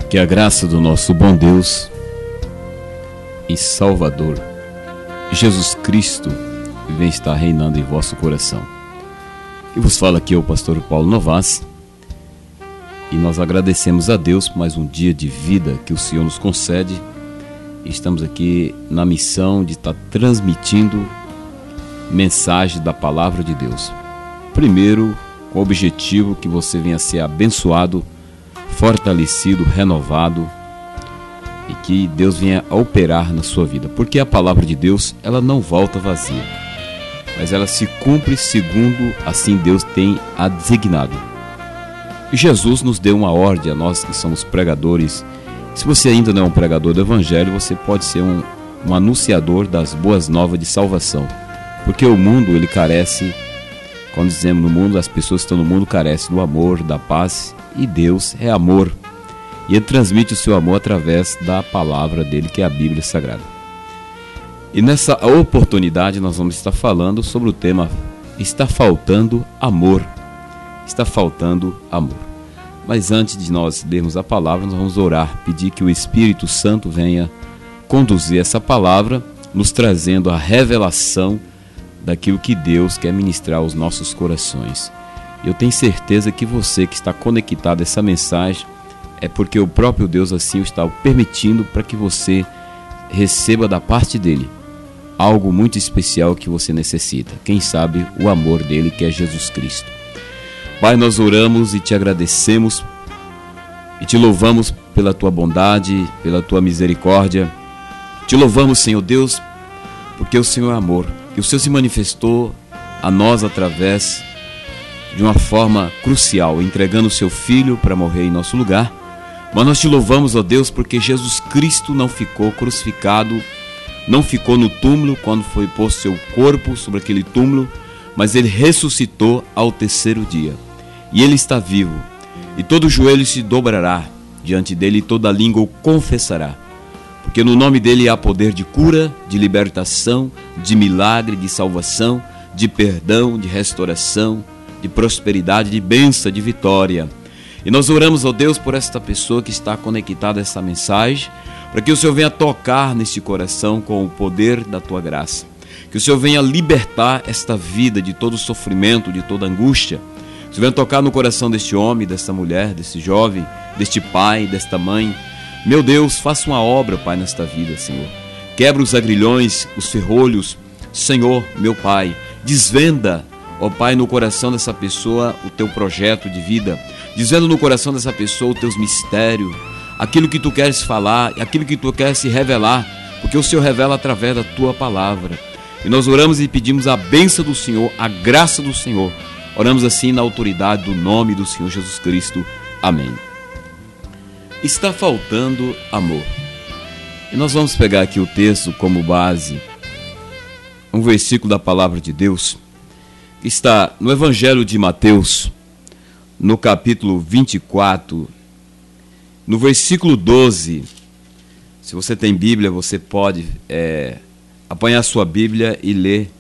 Que a graça do nosso bom Deus e Salvador, Jesus Cristo, venha estar reinando em vosso coração. E vos fala aqui o pastor Paulo Novas, e nós agradecemos a Deus por mais um dia de vida que o Senhor nos concede. Estamos aqui na missão de estar transmitindo mensagem da Palavra de Deus. Primeiro, com o objetivo que você venha a ser abençoado, fortalecido, renovado, e que Deus venha a operar na sua vida. Porque a Palavra de Deus, ela não volta vazia, mas ela se cumpre segundo assim Deus tem a designado. E Jesus nos deu uma ordem a nós que somos pregadores. Se você ainda não é um pregador do Evangelho, você pode ser um anunciador das boas novas de salvação. Porque o mundo, ele carece, quando dizemos no mundo, as pessoas que estão no mundo carecem do amor, da paz, e Deus é amor. E Ele transmite o seu amor através da palavra dele, que é a Bíblia Sagrada. E nessa oportunidade nós vamos estar falando sobre o tema Está faltando amor. Está faltando amor. Mas antes de nós lermos a palavra, nós vamos orar, pedir que o Espírito Santo venha conduzir essa palavra, nos trazendo a revelação daquilo que Deus quer ministrar aos nossos corações. Eu tenho certeza que você que está conectado a essa mensagem é porque o próprio Deus assim o está permitindo, para que você receba da parte dele algo muito especial que você necessita. Quem sabe o amor dele, que é Jesus Cristo. Pai, nós oramos e te agradecemos e te louvamos pela tua bondade, pela tua misericórdia. Te louvamos, Senhor Deus, porque o Senhor é amor. E o Senhor se manifestou a nós através de uma forma crucial, entregando o seu Filho para morrer em nosso lugar. Mas nós te louvamos, ó Deus, porque Jesus Cristo não ficou crucificado, não ficou no túmulo quando foi posto seu corpo sobre aquele túmulo, mas ele ressuscitou ao terceiro dia. E ele está vivo, e todo joelho se dobrará diante dele, e toda língua o confessará. Porque no nome dele há poder de cura, de libertação, de milagre, de salvação, de perdão, de restauração, de prosperidade, de bênção, de vitória. E nós oramos, ó Deus, por esta pessoa que está conectada a essa mensagem, para que o Senhor venha tocar neste coração com o poder da tua graça. Que o Senhor venha libertar esta vida de todo sofrimento, de toda angústia. Que o Senhor venha tocar no coração deste homem, desta mulher, deste jovem, deste pai, desta mãe. Meu Deus, faça uma obra, Pai, nesta vida, Senhor. Quebra os agrilhões, os ferrolhos. Senhor, meu Pai, desvenda, ó Pai, no coração dessa pessoa o teu projeto de vida. Desvenda no coração dessa pessoa os teus mistérios, aquilo que tu queres falar, aquilo que tu queres se revelar, porque o Senhor revela através da tua palavra. E nós oramos e pedimos a bênção do Senhor, a graça do Senhor. Oramos assim na autoridade do nome do Senhor Jesus Cristo. Amém. Está faltando amor. E nós vamos pegar aqui o texto como base, um versículo da palavra de Deus, que está no Evangelho de Mateus, no capítulo 24, no versículo 12. Se você tem Bíblia, você pode apanhar sua Bíblia e ler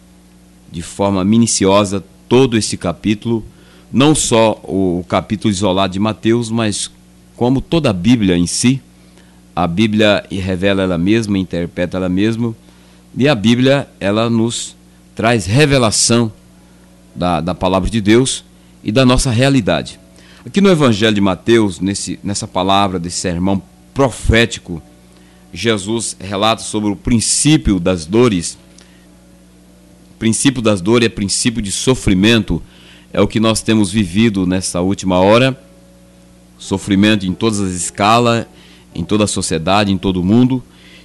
de forma minuciosa todo esse capítulo, não só o capítulo isolado de Mateus, mas como toda a Bíblia em si. A Bíblia revela ela mesma, interpreta ela mesma, e a Bíblia, ela nos traz revelação da palavra de Deus e da nossa realidade. Aqui no Evangelho de Mateus, nessa palavra, desse sermão profético, Jesus relata sobre o princípio das dores. O princípio das dores é princípio de sofrimento, é o que nós temos vivido nessa última hora. Sofrimento em todas as escalas, em toda a sociedade, em todo o mundo.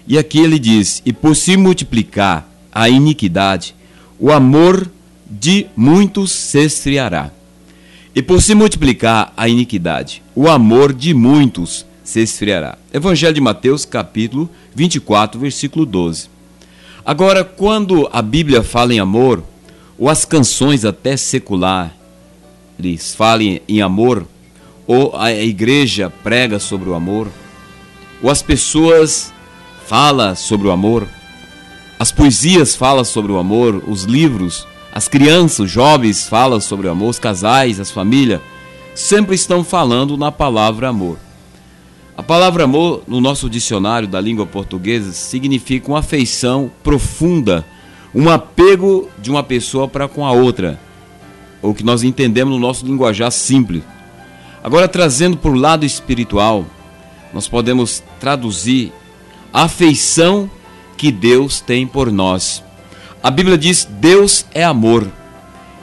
E aqui ele diz: e por se multiplicar a iniquidade, o amor de muitos se esfriará. E por se multiplicar a iniquidade, o amor de muitos se esfriará. Evangelho de Mateus, capítulo 24, versículo 12. Agora, quando a Bíblia fala em amor, ou as canções até seculares falam em amor, ou a igreja prega sobre o amor, ou as pessoas falam sobre o amor, as poesias falam sobre o amor, os livros, as crianças, os jovens falam sobre o amor, os casais, as famílias, sempre estão falando na palavra amor. A palavra amor, no nosso dicionário da língua portuguesa, significa uma afeição profunda, um apego de uma pessoa para com a outra, o que nós entendemos no nosso linguajar simples. Agora, trazendo para o lado espiritual, nós podemos traduzir a afeição que Deus tem por nós. A Bíblia diz: Deus é amor,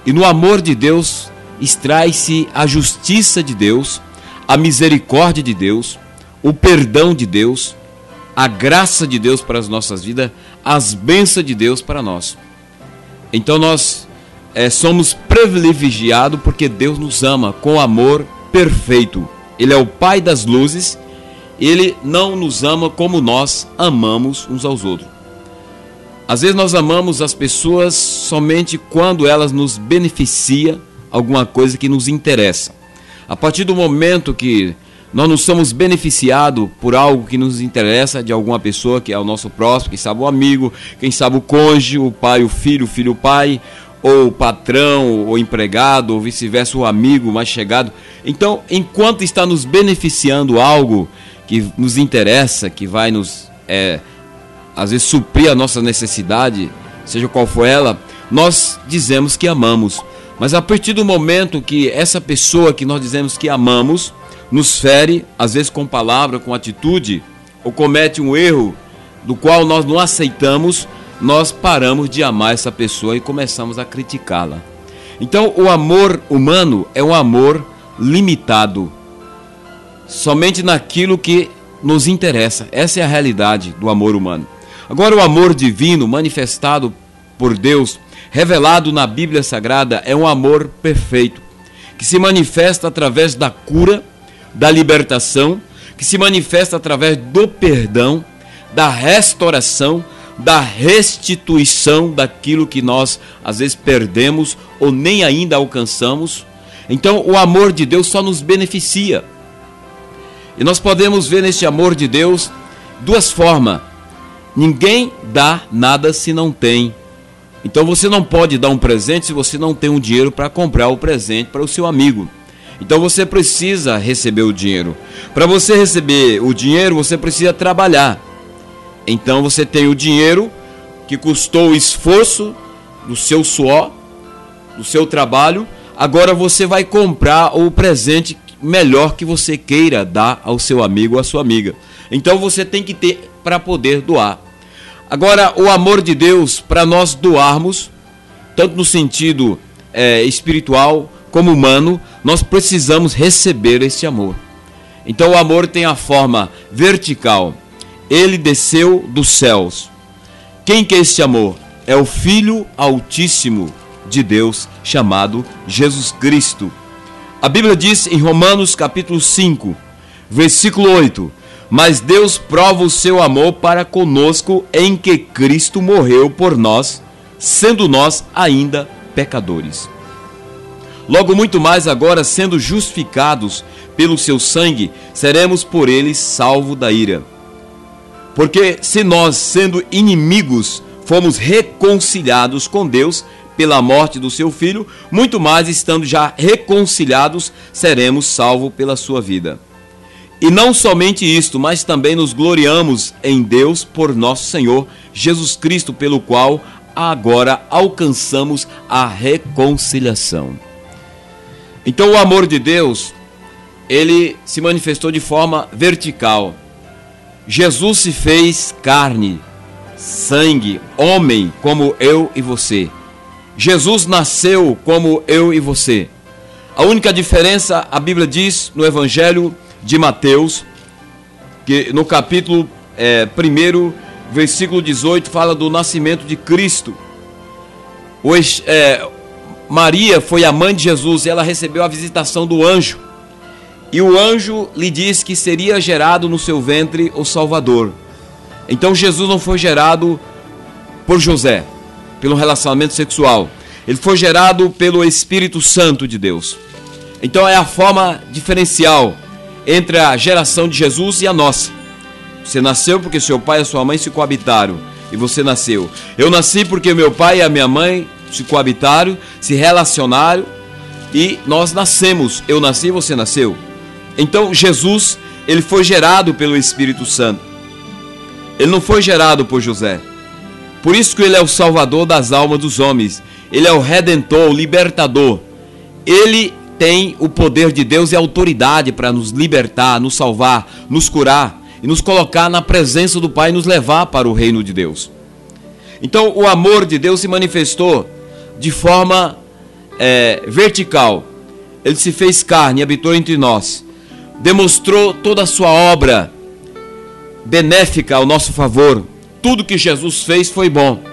e no amor de Deus extrai-se a justiça de Deus, a misericórdia de Deus, o perdão de Deus, a graça de Deus para as nossas vidas, as bênçãos de Deus para nós. Então nós somos privilegiados porque Deus nos ama com amor perfeito. Ele é o Pai das luzes. Ele não nos ama como nós amamos uns aos outros. Às vezes nós amamos as pessoas somente quando elas nos beneficiam alguma coisa que nos interessa. A partir do momento que nós não somos beneficiados por algo que nos interessa de alguma pessoa que é o nosso próximo, quem sabe o amigo, quem sabe o cônjuge, o pai, o filho o pai, ou o patrão, ou empregado, ou vice-versa, o amigo mais chegado. Então, enquanto está nos beneficiando algo que nos interessa, que vai nos, às vezes, suprir a nossa necessidade, seja qual for ela, nós dizemos que amamos. Mas a partir do momento que essa pessoa que nós dizemos que amamos nos fere, às vezes com palavra, com atitude, ou comete um erro do qual nós não aceitamos, nós paramos de amar essa pessoa e começamos a criticá-la. Então, o amor humano é um amor limitado, somente naquilo que nos interessa. Essa é a realidade do amor humano. Agora, o amor divino manifestado por Deus, revelado na Bíblia Sagrada, é um amor perfeito, que se manifesta através da cura, da libertação, que se manifesta através do perdão, da restauração, da restituição daquilo que nós às vezes perdemos ou nem ainda alcançamos. Então, o amor de Deus só nos beneficia. E nós podemos ver neste amor de Deus duas formas. Ninguém dá nada se não tem. Então você não pode dar um presente se você não tem um dinheiro para comprar o presente para o seu amigo. Então você precisa receber o dinheiro. Para você receber o dinheiro, você precisa trabalhar. Então você tem o dinheiro que custou o esforço do seu suor, do seu trabalho. Agora você vai comprar o presente melhor que você queira dar ao seu amigo ou à sua amiga. Então você tem que ter para poder doar. Agora, o amor de Deus, para nós doarmos, tanto no sentido espiritual como humano, nós precisamos receber esse amor. Então o amor tem a forma vertical. Ele desceu dos céus. Quem que é esse amor? É o Filho Altíssimo de Deus, chamado Jesus Cristo. A Bíblia diz em Romanos capítulo 5, versículo 8: mas Deus prova o seu amor para conosco em que Cristo morreu por nós, sendo nós ainda pecadores. Logo muito mais agora, sendo justificados pelo seu sangue, seremos por ele salvos da ira. Porque se nós, sendo inimigos, fomos reconciliados com Deus pela morte do seu Filho, muito mais, estando já reconciliados, seremos salvos pela sua vida. E não somente isto, mas também nos gloriamos em Deus por nosso Senhor Jesus Cristo, pelo qual agora alcançamos a reconciliação. Então o amor de Deus, ele se manifestou de forma vertical. Jesus se fez carne, sangue, homem como eu e você. Jesus nasceu como eu e você. A única diferença, a Bíblia diz no Evangelho de Mateus, que no capítulo 1, versículo 18, fala do nascimento de Cristo. Maria foi a mãe de Jesus e ela recebeu a visitação do anjo. E o anjo lhe disse que seria gerado no seu ventre o Salvador. Então Jesus não foi gerado por José, pelo relacionamento sexual. Ele foi gerado pelo Espírito Santo de Deus. Então é a forma diferencial entre a geração de Jesus e a nossa. Você nasceu porque seu pai e sua mãe se coabitaram e você nasceu. Eu nasci porque meu pai e a minha mãe se coabitaram, se relacionaram e nós nascemos. Eu nasci e você nasceu. Então Jesus, ele foi gerado pelo Espírito Santo. Ele não foi gerado por José. Por isso que ele é o salvador das almas dos homens. Ele é o redentor, o libertador. Ele tem o poder de Deus e a autoridade para nos libertar, nos salvar, nos curar e nos colocar na presença do Pai e nos levar para o reino de Deus. Então o amor de Deus se manifestou de forma vertical. Ele se fez carne e habitou entre nós. Demonstrou toda a sua obra benéfica ao nosso favor. Tudo que Jesus fez foi bom.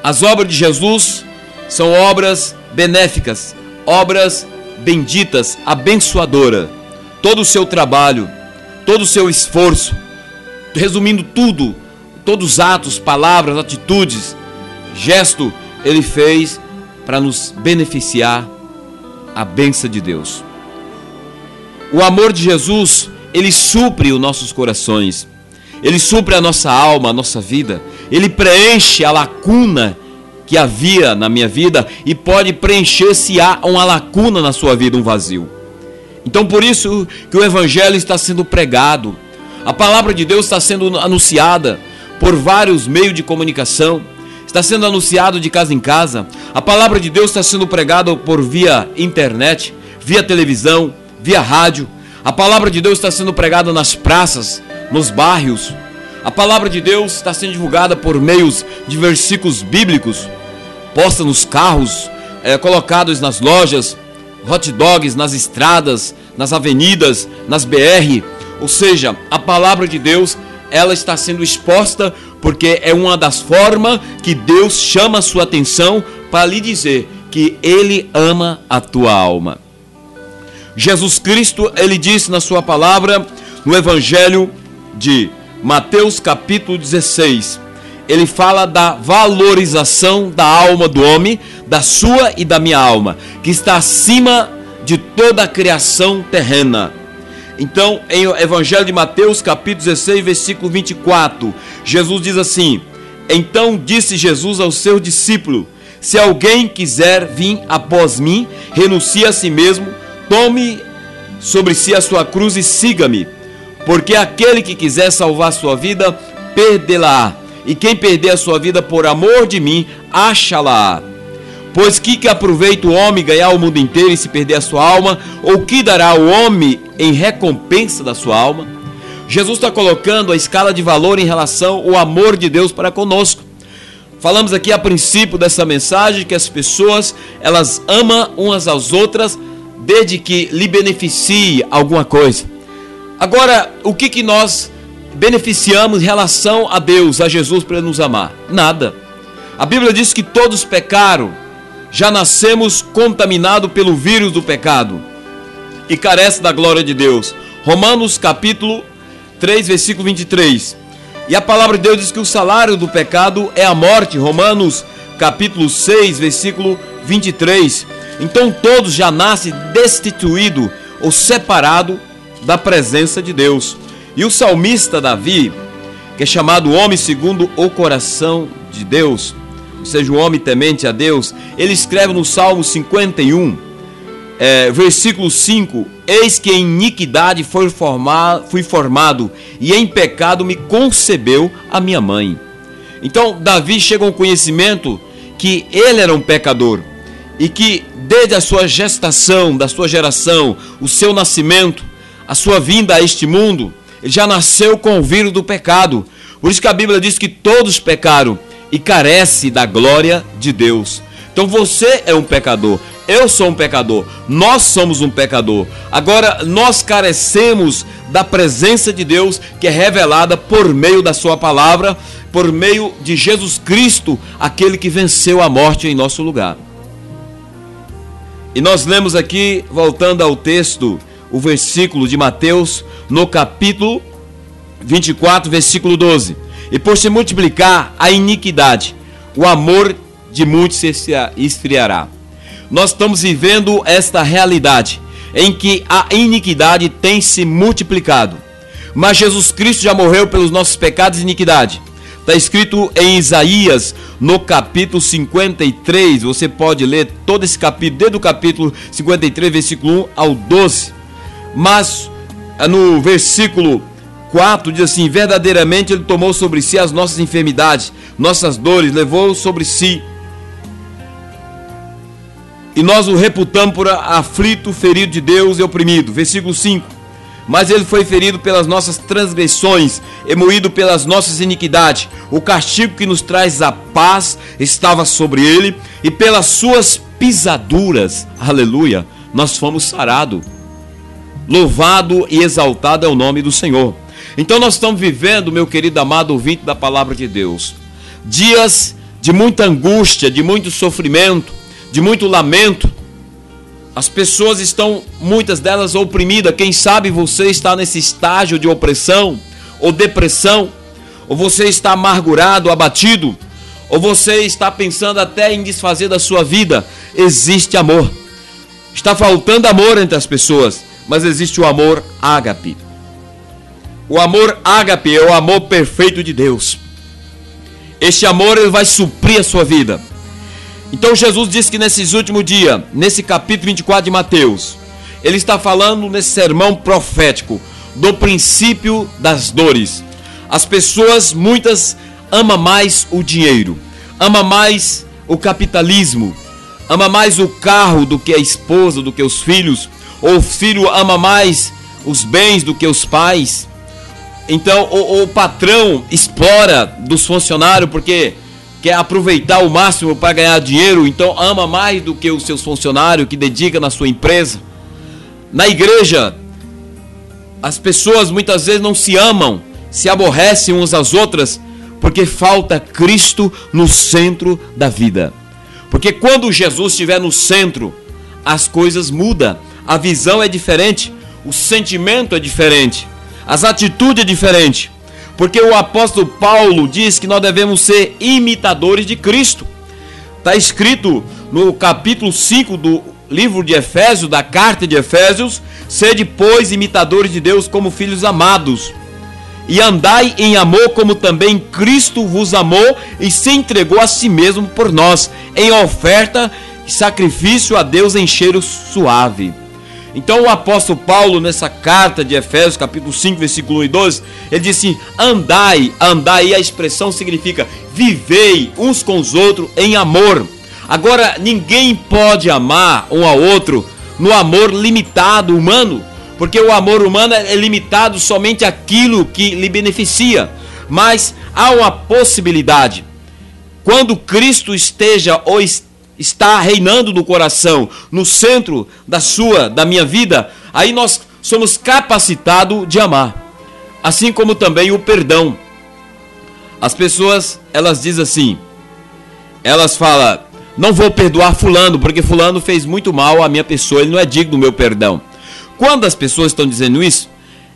As obras de Jesus são obras benéficas, obras benditas, abençoadoras. Todo o seu trabalho, todo o seu esforço, resumindo tudo, todos os atos, palavras, atitudes, gesto, ele fez para nos beneficiar a bênção de Deus. O amor de Jesus, ele supre os nossos corações, ele supre a nossa alma, a nossa vida, ele preenche a lacuna que havia na minha vida e pode preencher se há uma lacuna na sua vida, um vazio. Então por isso que o Evangelho está sendo pregado, a palavra de Deus está sendo anunciada por vários meios de comunicação, está sendo anunciado de casa em casa, a palavra de Deus está sendo pregada por via internet, via televisão, via rádio, a palavra de Deus está sendo pregada nas praças, nos bairros, a palavra de Deus está sendo divulgada por meios de versículos bíblicos, posta nos carros, colocados nas lojas, hot dogs nas estradas, nas avenidas, nas BR, ou seja, a palavra de Deus, ela está sendo exposta porque é uma das formas que Deus chama a sua atenção para lhe dizer que Ele ama a tua alma. Jesus Cristo, Ele disse na sua palavra, no Evangelho de Mateus capítulo 16, Ele fala da valorização da alma do homem, da sua e da minha alma, que está acima de toda a criação terrena. Então, em Evangelho de Mateus, capítulo 16, versículo 24, Jesus diz assim: então disse Jesus aos seus discípulos: se alguém quiser vir após mim, renuncie a si mesmo, tome sobre si a sua cruz e siga-me. Porque aquele que quiser salvar sua vida, perdê-la-á. E quem perder a sua vida por amor de mim, acha-la-á. Pois que aproveita o homem ganhar o mundo inteiro e se perder a sua alma? Ou que dará o homem em recompensa da sua alma? Jesus está colocando a escala de valor em relação ao amor de Deus para conosco. Falamos aqui a princípio dessa mensagem que as pessoas, elas amam umas às outras desde que lhe beneficie alguma coisa. Agora, o que nós beneficiamos em relação a Deus, a Jesus, para Ele nos amar? Nada. A Bíblia diz que todos pecaram, já nascemos contaminados pelo vírus do pecado e carece da glória de Deus. Romanos capítulo 3, versículo 23. E a palavra de Deus diz que o salário do pecado é a morte. Romanos capítulo 6, versículo 23. Então todos já nascem destituídos ou separados da presença de Deus. E o salmista Davi, que é chamado homem segundo o coração de Deus, ou seja, o homem temente a Deus, ele escreve no Salmo 51, versículo 5: eis que em iniquidade fui formado, e em pecado me concebeu a minha mãe. Então Davi chega ao conhecimento que ele era um pecador, e que desde a sua gestação, da sua geração, o seu nascimento, a sua vinda a este mundo, ele já nasceu com o vírus do pecado. Por isso que a Bíblia diz que todos pecaram e carece da glória de Deus. Então você é um pecador, eu sou um pecador, nós somos um pecador. Agora nós carecemos da presença de Deus, que é revelada por meio da sua palavra, por meio de Jesus Cristo, aquele que venceu a morte em nosso lugar. E nós lemos aqui, voltando ao texto, o versículo de Mateus, no capítulo 24, versículo 12. E por se multiplicar a iniquidade, o amor de muitos se esfriará. Nós estamos vivendo esta realidade em que a iniquidade tem se multiplicado. Mas Jesus Cristo já morreu pelos nossos pecados e iniquidade. Está escrito em Isaías, no capítulo 53. Você pode ler todo esse capítulo, desde o capítulo 53, versículo 1 ao 12. Mas no versículo 4 diz assim: verdadeiramente ele tomou sobre si as nossas enfermidades, nossas dores, levou sobre si, e nós o reputamos por aflito, ferido de Deus e oprimido. Versículo 5: mas ele foi ferido pelas nossas transgressões e moído pelas nossas iniquidades. O castigo que nos traz a paz estava sobre ele, e pelas suas pisaduras, aleluia, nós fomos sarados. Louvado e exaltado é o nome do Senhor. Então nós estamos vivendo, meu querido amado ouvinte da palavra de Deus, dias de muita angústia, de muito sofrimento, de muito lamento. As pessoas estão, muitas delas, oprimidas. Quem sabe você está nesse estágio de opressão ou depressão, ou você está amargurado, abatido, ou você está pensando até em desfazer da sua vida. Existe amor. Está faltando amor entre as pessoas, mas existe o amor ágape. O amor ágape é o amor perfeito de Deus. Este amor, ele vai suprir a sua vida. Então Jesus disse que nesses últimos dias, nesse capítulo 24 de Mateus, ele está falando nesse sermão profético do princípio das dores. As pessoas, muitas, amam mais o dinheiro, amam mais o capitalismo, amam mais o carro do que a esposa, do que os filhos, ou o filho ama mais os bens do que os pais. Então o patrão explora dos funcionários porque quer aproveitar o máximo para ganhar dinheiro, então ama mais do que os seus funcionários que dedica na sua empresa. Na igreja, as pessoas muitas vezes não se amam, se aborrecem umas às outras, porque falta Cristo no centro da vida. Porque quando Jesus estiver no centro, as coisas mudam, a visão é diferente, o sentimento é diferente, as atitudes é diferente. Porque o apóstolo Paulo diz que nós devemos ser imitadores de Cristo. Está escrito no capítulo 5 do livro de Efésios, da carta de Efésios: sede, pois, imitadores de Deus como filhos amados, e andai em amor como também Cristo vos amou e se entregou a si mesmo por nós, em oferta e sacrifício a Deus em cheiro suave. Então o apóstolo Paulo, nessa carta de Efésios, capítulo 5, versículo 1 e 12, ele diz assim: andai, andai, a expressão significa vivei uns com os outros em amor. Agora, ninguém pode amar um ao outro no amor limitado humano, porque o amor humano é limitado somente àquilo que lhe beneficia. Mas há uma possibilidade, quando Cristo esteja ou está reinando no coração, no centro da minha vida, aí nós somos capacitados de amar. Assim como também o perdão. As pessoas, elas dizem assim, elas falam: não vou perdoar fulano, porque fulano fez muito mal à minha pessoa, ele não é digno do meu perdão. Quando as pessoas estão dizendo isso,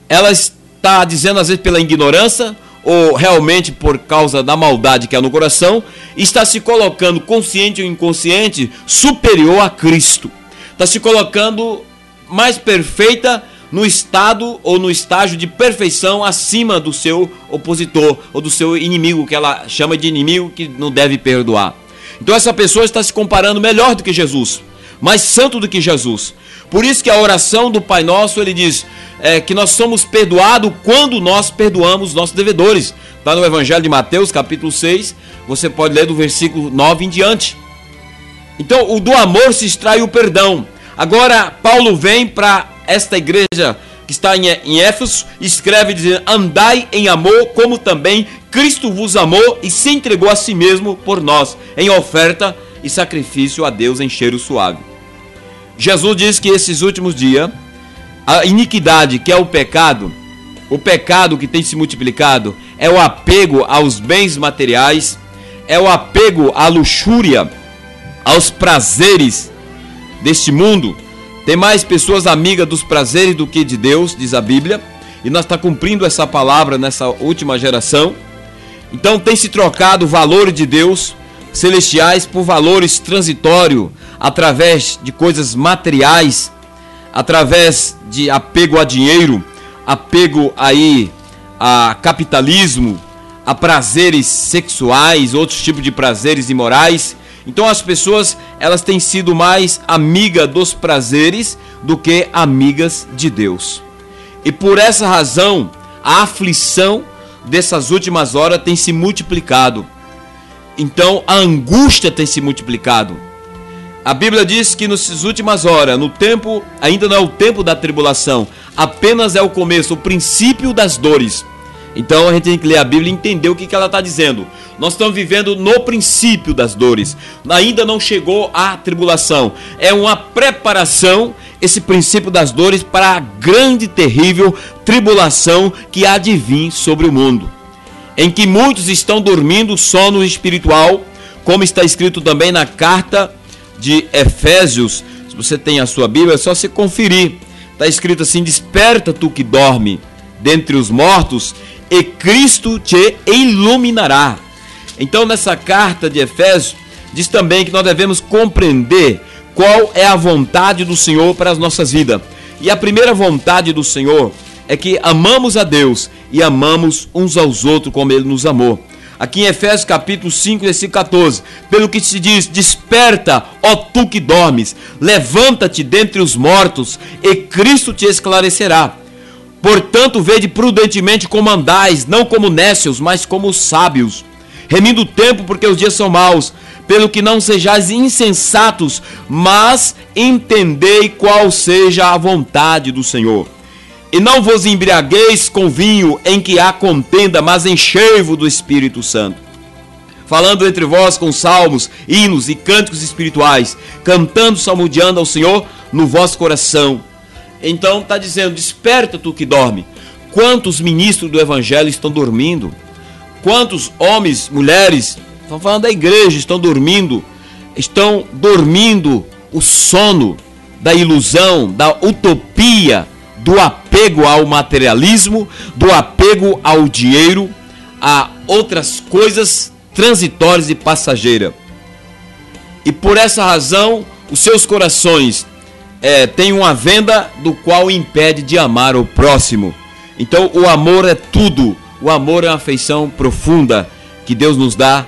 elas estão dizendo às vezes pela ignorância, ou realmente por causa da maldade que há no coração, está se colocando, consciente ou inconsciente, superior a Cristo. Está se colocando mais perfeita no estado ou no estágio de perfeição acima do seu opositor ou do seu inimigo, que ela chama de inimigo que não deve perdoar. Então essa pessoa está se comparando melhor do que Jesus, mais santo do que Jesus. Por isso que a oração do Pai Nosso, ele diz que nós somos perdoados quando nós perdoamos nossos devedores. Está no Evangelho de Mateus, capítulo 6, você pode ler do versículo 9 em diante. Então, do amor se extrai o perdão. Agora, Paulo vem para esta igreja que está em Éfeso, escreve dizendo: andai em amor como também Cristo vos amou e se entregou a si mesmo por nós, em oferta e sacrifício a Deus em cheiro suave. Jesus diz que esses últimos dias, a iniquidade, que é o pecado que tem se multiplicado, é o apego aos bens materiais, é o apego à luxúria, aos prazeres deste mundo. Tem mais pessoas amigas dos prazeres do que de Deus, diz a Bíblia, e nós estamos cumprindo essa palavra nessa última geração. Então tem se trocado valores de Deus celestiais por valores transitórios, através de coisas materiais, através de apego a dinheiro, apego aí a capitalismo, a prazeres sexuais, outros tipos de prazeres imorais. Então as pessoas, elas têm sido mais amigas dos prazeres do que amigas de Deus. E por essa razão, a aflição dessas últimas horas tem se multiplicado. Então a angústia tem se multiplicado. A Bíblia diz que nessas últimas horas, no tempo, ainda não é o tempo da tribulação, apenas é o começo, o princípio das dores. Então a gente tem que ler a Bíblia e entender o que ela está dizendo. Nós estamos vivendo no princípio das dores. Ainda não chegou a tribulação. É uma preparação, esse princípio das dores, para a grande e terrível tribulação que há de vir sobre o mundo, em que muitos estão dormindo sono espiritual, como está escrito também na carta de Efésios. Se você tem a sua Bíblia, é só você conferir. Está escrito assim: desperta tu que dorme dentre os mortos, e Cristo te iluminará. Então nessa carta de Efésios diz também que nós devemos compreender qual é a vontade do Senhor para as nossas vidas. E a primeira vontade do Senhor é que amamos a Deus e amamos uns aos outros como Ele nos amou. Aqui em Efésios capítulo 5, versículo 14, pelo que se diz: desperta, ó tu que dormes, levanta-te dentre os mortos, e Cristo te esclarecerá. Portanto, vede prudentemente como andais, não como nécios, mas como sábios, remindo o tempo, porque os dias são maus. Pelo que não sejais insensatos, mas entendei qual seja a vontade do Senhor. E não vos embriagueis com vinho, em que há contenda, mas enchei-vos do Espírito Santo, falando entre vós com salmos, hinos e cânticos espirituais, cantando, salmodiando ao Senhor no vosso coração. Então está dizendo: desperta tu que dorme. Quantos ministros do Evangelho estão dormindo? Quantos homens, mulheres, estão falando da igreja, estão dormindo o sono da ilusão, da utopia, do apego ao materialismo, do apego ao dinheiro, a outras coisas transitórias e passageiras. E por essa razão, os seus corações têm uma venda do qual impede de amar o próximo. Então o amor é tudo. O amor é uma afeição profunda que Deus nos dá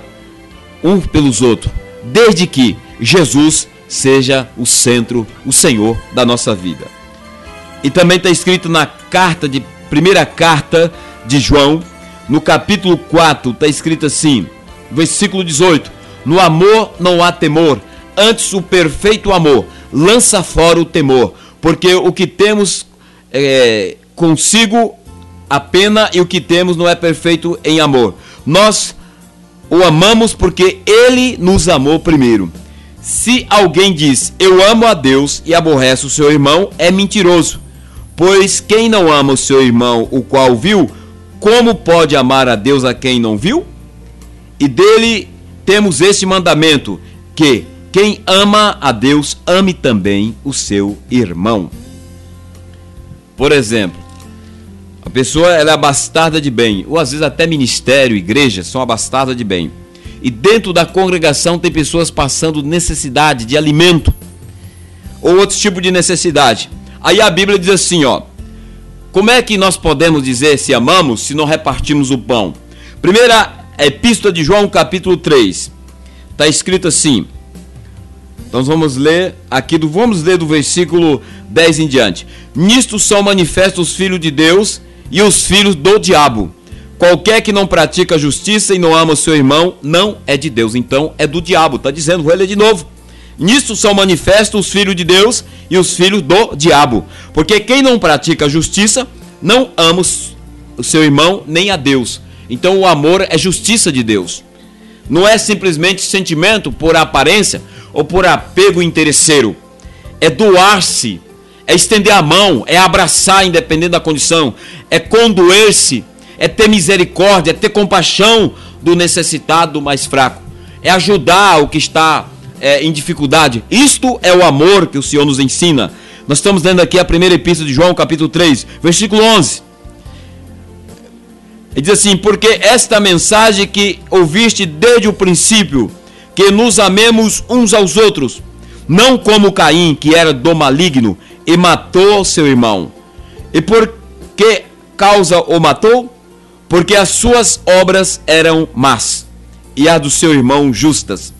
um pelos outros, desde que Jesus seja o centro, o Senhor da nossa vida. E também está escrito na primeira carta de João, no capítulo 4, está escrito assim, versículo 18: no amor não há temor, antes o perfeito amor lança fora o temor, porque o que temos consigo a pena, e o que temos não é perfeito em amor. Nós o amamos porque Ele nos amou primeiro. Se alguém diz: eu amo a Deus, e aborrece o seu irmão, é mentiroso. Pois quem não ama o seu irmão, o qual viu, como pode amar a Deus a quem não viu? E dele temos este mandamento, que quem ama a Deus, ame também o seu irmão. Por exemplo, a pessoa ela é abastada de bem, ou às vezes até ministério, igreja, são abastadas de bem. E dentro da congregação tem pessoas passando necessidade de alimento, ou outro tipo de necessidade. Aí a Bíblia diz assim, como é que nós podemos dizer se amamos se não repartimos o pão? Primeira epístola de João, capítulo 3, está escrito assim. Então vamos ler do versículo 10 em diante. Nisto são manifestos os filhos de Deus e os filhos do diabo. Qualquer que não pratica a justiça e não ama o seu irmão, não é de Deus, então é do diabo. Está dizendo, vou ler de novo. Nisto são manifestos os filhos de Deus e os filhos do diabo. Porque quem não pratica a justiça, não ama o seu irmão nem a Deus. Então o amor é justiça de Deus. Não é simplesmente sentimento por aparência ou por apego interesseiro. É doar-se, é estender a mão, é abraçar independente da condição, é condoer-se, é ter misericórdia, é ter compaixão do necessitado, do mais fraco, é ajudar o que está em dificuldade. Isto é o amor que o Senhor nos ensina. Nós estamos lendo aqui a primeira epístola de João, capítulo 3, versículo 11. Ele diz assim: porque esta mensagem que ouviste desde o princípio, que nos amemos uns aos outros, não como Caim, que era do maligno e matou seu irmão. E por que causa o matou? Porque as suas obras eram más e as do seu irmão justas.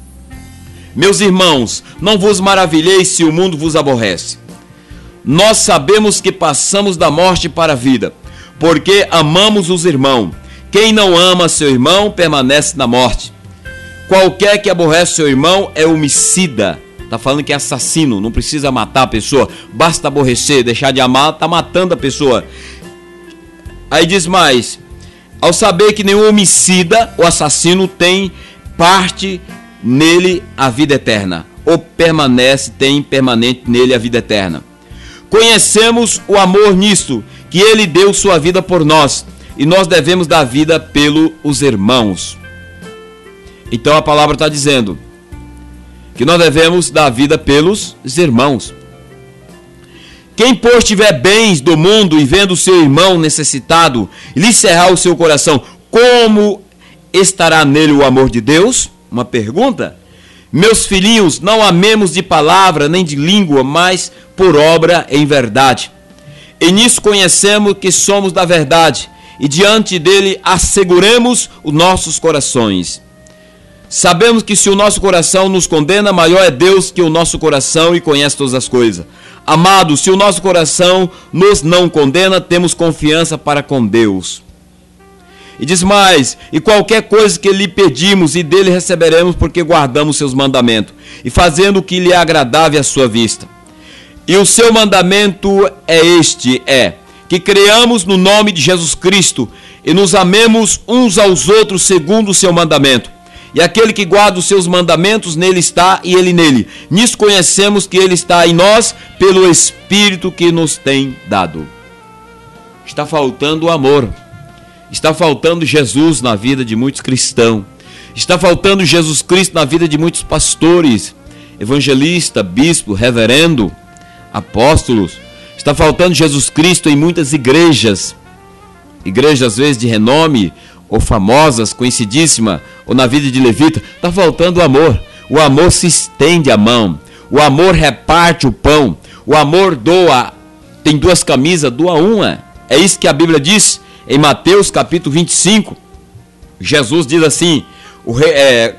Meus irmãos, não vos maravilheis se o mundo vos aborrece. nós sabemos que passamos da morte para a vida, porque amamos os irmãos. Quem não ama seu irmão permanece na morte. Qualquer que aborrece seu irmão é homicida. Está falando que é assassino, não precisa matar a pessoa, basta aborrecer, deixar de amar, está matando a pessoa. Aí diz mais: ao saber que nenhum homicida ou assassino tem parte nele a vida eterna, ou tem permanente nele a vida eterna. Conhecemos o amor nisto, que ele deu sua vida por nós, e nós devemos dar vida pelos irmãos. Então a palavra está dizendo que nós devemos dar vida pelos irmãos. Quem, pois, tiver bens do mundo e vendo seu irmão necessitado, lhe cerrar o seu coração, como estará nele o amor de Deus? Uma pergunta. Meus filhinhos, não amemos de palavra nem de língua, mas por obra em verdade. E nisso conhecemos que somos da verdade, e diante dele asseguremos os nossos corações. Sabemos que se o nosso coração nos condena, maior é Deus que o nosso coração e conhece todas as coisas. Amados, se o nosso coração nos não condena, temos confiança para com Deus. E diz mais: e qualquer coisa que lhe pedimos, e dele receberemos, porque guardamos seus mandamentos, e fazendo o que lhe é agradável à sua vista. E o seu mandamento é este, que creamos no nome de Jesus Cristo, e nos amemos uns aos outros segundo o seu mandamento. E aquele que guarda os seus mandamentos, nele está e ele nele. Nisso conhecemos que ele está em nós, pelo Espírito que nos tem dado. Está faltando o amor. Está faltando Jesus na vida de muitos cristãos. Está faltando Jesus Cristo na vida de muitos pastores, evangelista, bispo, reverendo, apóstolos. Está faltando Jesus Cristo em muitas igrejas. Igrejas às vezes de renome, ou famosas, conhecidíssima, ou na vida de levita. Está faltando o amor. O amor se estende a mão. O amor reparte o pão. O amor doa. Tem duas camisas, doa uma. É isso que a Bíblia diz em Mateus capítulo 25. Jesus diz assim,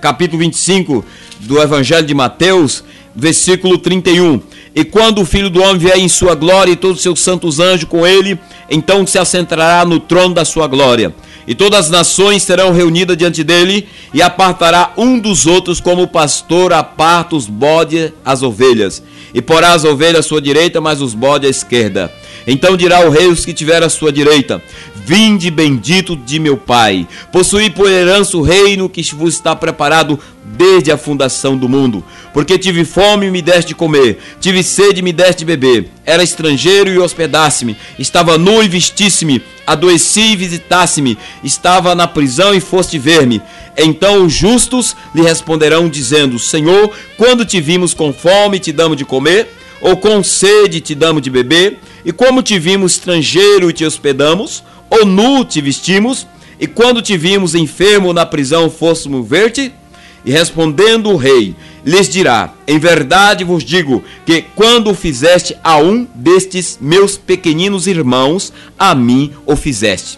capítulo 25 do Evangelho de Mateus, versículo 31. E quando o Filho do Homem vier em sua glória e todos os seus santos anjos com ele, então se assentará no trono da sua glória. E todas as nações serão reunidas diante dele, e apartará um dos outros, como o pastor aparta os bodes às ovelhas. E porá as ovelhas à sua direita, mas os bodes à esquerda. Então dirá o rei os que tiver à sua direita: vinde bendito de meu Pai, possuí por herança o reino que vos está preparado desde a fundação do mundo. Porque tive fome e me deste de comer, tive sede e me deste de beber, era estrangeiro e hospedaste-me, estava nu e vestiste-me, adoeci e visitaste-me, estava na prisão e foste ver-me. Então os justos lhe responderão dizendo: Senhor, quando te vimos com fome te damos de comer, ou com sede te damos de beber? E como te vimos estrangeiro e te hospedamos, ou nu te vestimos? E quando te vimos enfermo na prisão fôssemos ver-te? E respondendo o rei, lhes dirá: em verdade vos digo que quando o fizeste a um destes meus pequeninos irmãos, a mim o fizeste.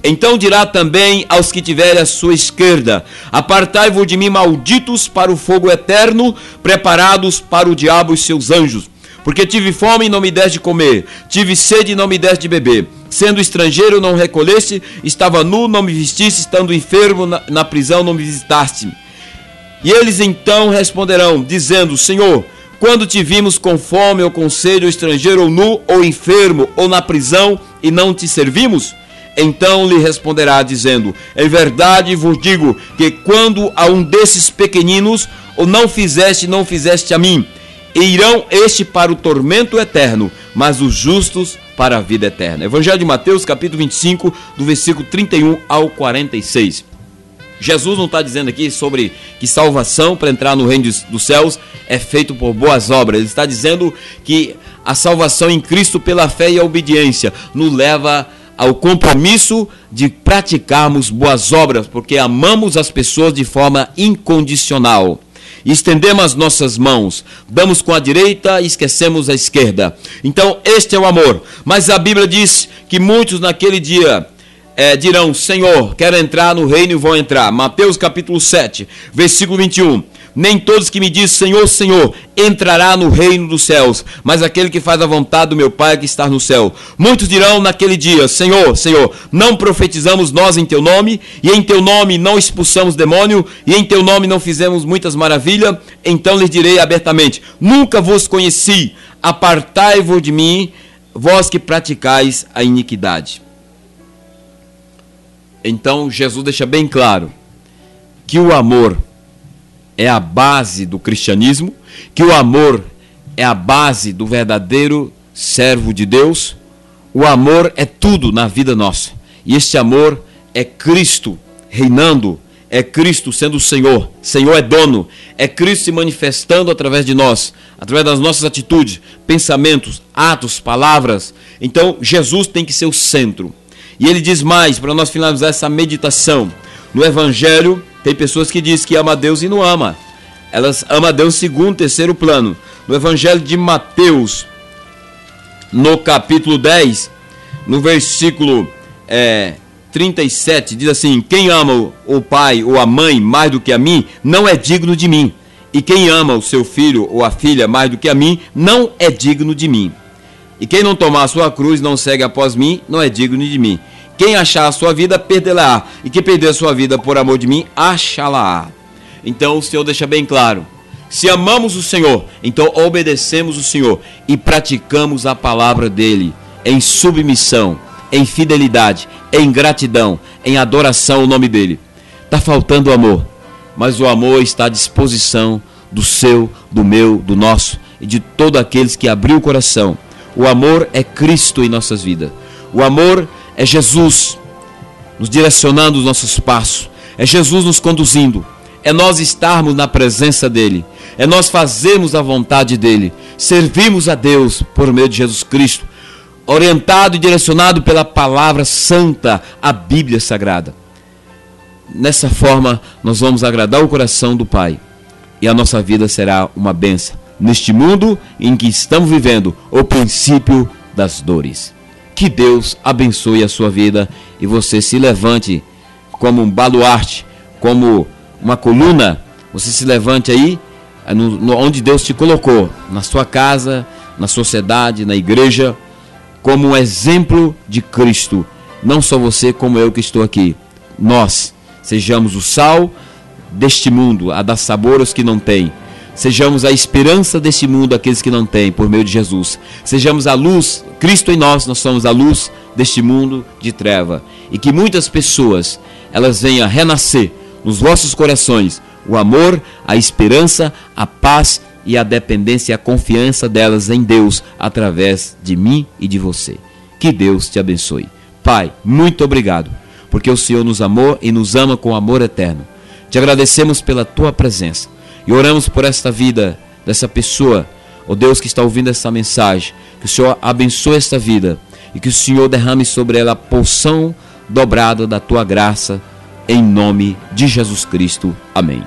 Então dirá também aos que tiverem à sua esquerda: apartai-vos de mim, malditos, para o fogo eterno, preparados para o diabo e seus anjos. Porque tive fome e não me deste de comer, tive sede e não me deste de beber, sendo estrangeiro não recolheste, estava nu, não me vestiste, estando enfermo na prisão não me visitaste. E eles então responderão, dizendo: Senhor, quando te vimos com fome ou com sede, ou estrangeiro, ou nu, ou enfermo, ou na prisão, e não te servimos? Então lhe responderá, dizendo: em verdade vos digo que quando a um desses pequeninos o não fizeste a mim. E irão este para o tormento eterno, mas os justos para a vida eterna. Evangelho de Mateus, capítulo 25, do versículo 31 ao 46. Jesus não está dizendo aqui sobre que salvação para entrar no reino dos céus é feito por boas obras. Ele está dizendo que a salvação em Cristo pela fé e a obediência nos leva ao compromisso de praticarmos boas obras, porque amamos as pessoas de forma incondicional. Estendemos as nossas mãos, damos com a direita e esquecemos a esquerda. Então este é o amor. Mas a Bíblia diz que muitos naquele dia dirão: Senhor, quero entrar no reino, e vão entrar. Mateus capítulo 7, versículo 21. Nem todos que me dizem Senhor, Senhor, entrará no reino dos céus, mas aquele que faz a vontade do meu Pai que está no céu. Muitos dirão naquele dia, Senhor, Senhor, não profetizamos nós em teu nome, e em teu nome não expulsamos demônio, e em teu nome não fizemos muitas maravilhas? Então lhes direi abertamente, nunca vos conheci, apartai-vos de mim, vós que praticais a iniquidade. Então Jesus deixa bem claro que o amor é a base do cristianismo, que o amor é a base do verdadeiro servo de Deus. O amor é tudo na vida nossa. E este amor é Cristo reinando, é Cristo sendo o Senhor. Senhor é dono, é Cristo se manifestando através de nós, através das nossas atitudes, pensamentos, atos, palavras. Então Jesus tem que ser o centro. E ele diz mais, para nós finalizar essa meditação, no Evangelho tem pessoas que dizem que ama a Deus e não ama. Elas amam a Deus segundo, terceiro plano. No Evangelho de Mateus, no capítulo 10, no versículo 37, diz assim, quem ama o pai ou a mãe mais do que a mim, não é digno de mim. E quem ama o seu filho ou a filha mais do que a mim, não é digno de mim. E quem não tomar a sua cruz, não segue após mim, não é digno de mim. Quem achar a sua vida, perdê-la-á. E quem perder a sua vida por amor de mim, achá-la-á. Então o Senhor deixa bem claro. Se amamos o Senhor, então obedecemos o Senhor e praticamos a palavra dele em submissão, em fidelidade, em gratidão, em adoração ao nome dele. Está faltando amor, mas o amor está à disposição do seu, do meu, do nosso e de todos aqueles que abriu o coração. O amor é Cristo em nossas vidas. O amor é Jesus nos direcionando os nossos passos. É Jesus nos conduzindo. É nós estarmos na presença dele. É nós fazermos a vontade dele. Servimos a Deus por meio de Jesus Cristo. Orientado e direcionado pela palavra santa, a Bíblia Sagrada. Nessa forma, nós vamos agradar o coração do Pai. E a nossa vida será uma bênção. Neste mundo em que estamos vivendo, o princípio das dores. Que Deus abençoe a sua vida e você se levante como um baluarte, como uma coluna. Você se levante aí, onde Deus te colocou, na sua casa, na sociedade, na igreja, como um exemplo de Cristo. Não só você, como eu que estou aqui. Nós sejamos o sal deste mundo, a dar sabor aos que não têm. Sejamos a esperança deste mundo, aqueles que não têm, por meio de Jesus. Sejamos a luz, Cristo em nós somos a luz deste mundo de treva. E que muitas pessoas, elas venham a renascer nos vossos corações, o amor, a esperança, a paz e a dependência e a confiança delas em Deus, através de mim e de você. Que Deus te abençoe. Pai, muito obrigado, porque o Senhor nos amou e nos ama com amor eterno. Te agradecemos pela tua presença. E oramos por esta vida dessa pessoa, ó Deus, que está ouvindo essa mensagem. Que o Senhor abençoe esta vida e que o Senhor derrame sobre ela a porção dobrada da tua graça, em nome de Jesus Cristo. Amém.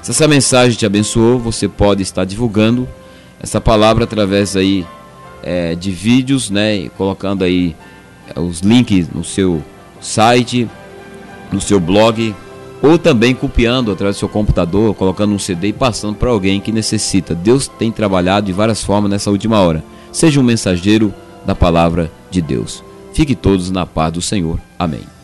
Se essa mensagem te abençoou, você pode estar divulgando essa palavra através aí de vídeos, né, colocando aí os links no seu site, no seu blog, ou também copiando através do seu computador, colocando um CD e passando para alguém que necessita. Deus tem trabalhado de várias formas nessa última hora. Seja um mensageiro da palavra de Deus. Fique todos na paz do Senhor. Amém.